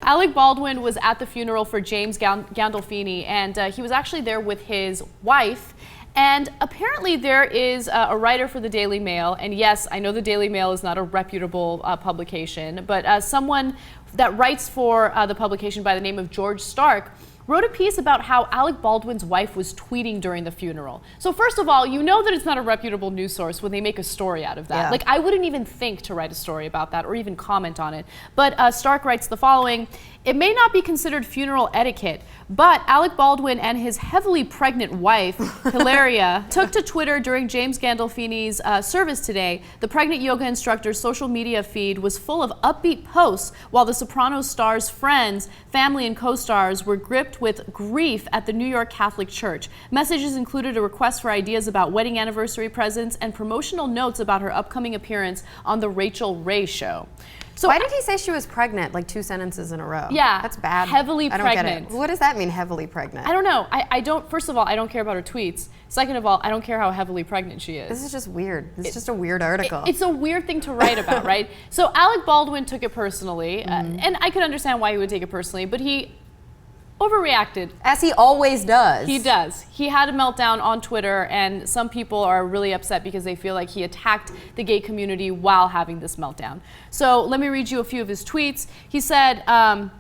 Alec Baldwin was at the funeral for James Gandolfini, and he was actually there with his wife. And apparently there is a writer for the Daily Mail, and yes, I know the Daily Mail is not a reputable publication, but someone that writes for the publication by the name of George Stark wrote a piece about how Alec Baldwin's wife was tweeting during the funeral. So first of all, you know that it's not a reputable news source when they make a story out of that. Yeah. Like, I wouldn't even think to write a story about that or even comment on it. But Stark writes the following: "It may not be considered funeral etiquette, but Alec Baldwin and his heavily pregnant wife, Hilaria, took to Twitter during James Gandolfini's service today. The pregnant yoga instructor's social media feed was full of upbeat posts, while the Sopranos star's friends, family, and co-stars were gripped with grief at the New York Catholic Church. Messages included a request for ideas about wedding anniversary presents and promotional notes about her upcoming appearance on The Rachel Ray Show." So why did he say she was pregnant, like 2 sentences in a row? Yeah. That's bad. Heavily I don't pregnant. get it. What does that mean, heavily pregnant? I don't know. I don't, first of all, I don't care about her tweets. Second of all, I don't care how heavily pregnant she is. This is just weird. This is just a weird article. It's a weird thing to write about, right? So Alec Baldwin took it personally, and I could understand why he would take it personally, but he overreacted. As he always does. He does. He had a meltdown on Twitter, and some people are really upset because they feel like he attacked the gay community while having this meltdown. So let me read you a few of his tweets. He said, "I'd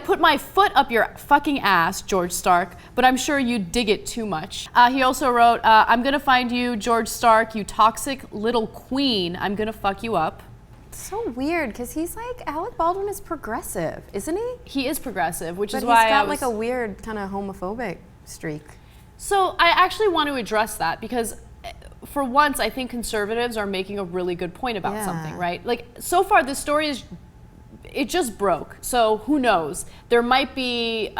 put my foot up your fucking ass, George Stark, but I'm sure you'd dig it too much." He also wrote, "I'm gonna find you, George Stark, you toxic little queen. I'm gonna fuck you up." So weird, because he's like, Alec Baldwin is progressive, isn't he? He is progressive, which But is why he's got like a weird kind of homophobic streak. So I actually want to address that because for once, I think conservatives are making a really good point about something, right? Like, so far, this story is, it just broke. So who knows? There might be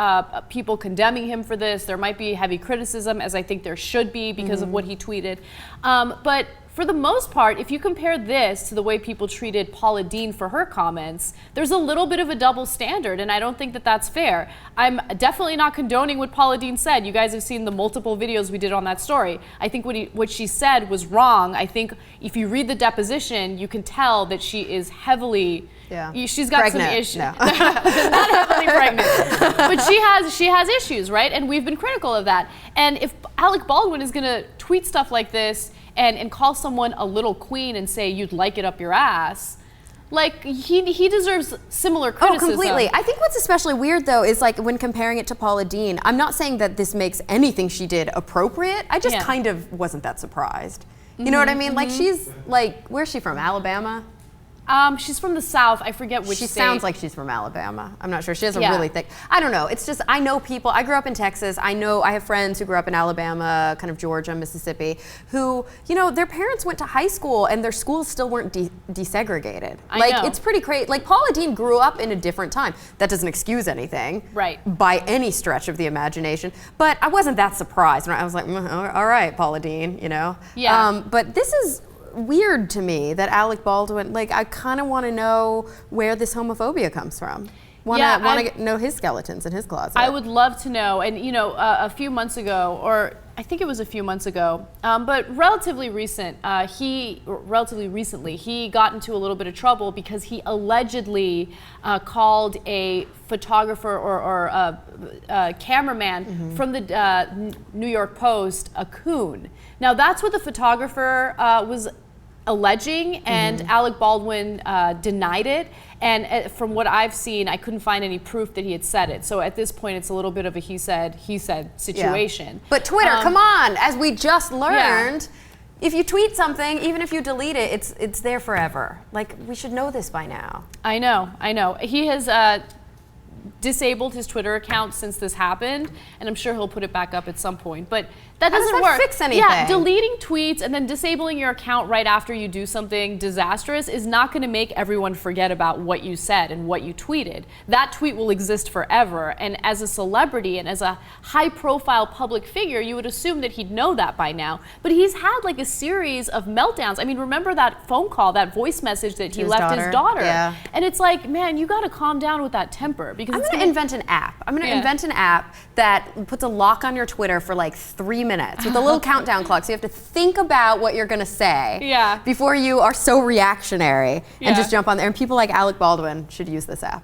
people condemning him for this. There might be heavy criticism, as I think there should be because of what he tweeted. But for the most part, if you compare this to the way people treated Paula Deen for her comments, there's a little bit of a double standard, and I don't think that that's fair. I'm definitely not condoning what Paula Deen said. You guys have seen the multiple videos we did on that story. I think what she said was wrong. I think if you read the deposition, you can tell that she is heavily, she's got pregnant. some issues. No. Not heavily pregnant, but she has issues, right? And we've been critical of that. And if Alec Baldwin is gonna tweet stuff like this and call someone a little queen and say you'd like it up your ass, like, he deserves similar criticism. Oh, completely. I think what's especially weird, though, is like when comparing it to Paula Deen, I'm not saying that this makes anything she did appropriate. I just kind of wasn't that surprised. You know what I mean? Like, she's like, where's she from? Alabama? She's from the South. I forget which state. She sounds like she's from Alabama. I'm not sure. She has a really thick, I don't know. It's just, I know people. I grew up in Texas. I have friends who grew up in Alabama, kind of Georgia, Mississippi, who, you know, their parents went to high school and their schools still weren't desegregated. I know. It's pretty crazy. Like, Paula Deen grew up in a different time. That doesn't excuse anything. Right. By any stretch of the imagination. But I wasn't that surprised. I was like, all right, Paula Deen, you know? Yeah. But this is weird to me that Alec Baldwin, like, I kind of want to know where this homophobia comes from. Want to know his skeletons in his closet. I would love to know. And, you know, a few months ago, or I think it was a few months ago, but relatively recently, he got into a little bit of trouble because he allegedly called a photographer or a cameraman from the New York Post a coon. Now, that's what the photographer was alleging, and Alec Baldwin denied it. And from what I've seen, I couldn't find any proof that he had said it. So at this point, it's a little bit of a he said situation. Yeah. But Twitter, come on, as we just learned, if you tweet something, even if you delete it, it's there forever. Like, we should know this by now. I know. He has disabled his Twitter account since this happened, and I'm sure he'll put it back up at some point. But that doesn't work. Fix anything. Yeah, deleting tweets and then disabling your account right after you do something disastrous is not going to make everyone forget about what you said and what you tweeted. That tweet will exist forever, and as a celebrity and as a high-profile public figure, you would assume that he'd know that by now. But he's had like a series of meltdowns. I mean, remember that phone call, that voice message that he left his daughter? Yeah. And it's like, man, you got to calm down with that temper, because I'm going to invent an app. I'm going to invent an app that puts a lock on your Twitter for like 3 minutes with a little countdown clock. So you have to think about what you're going to say before you are so reactionary and just jump on there. And people like Alec Baldwin should use this app.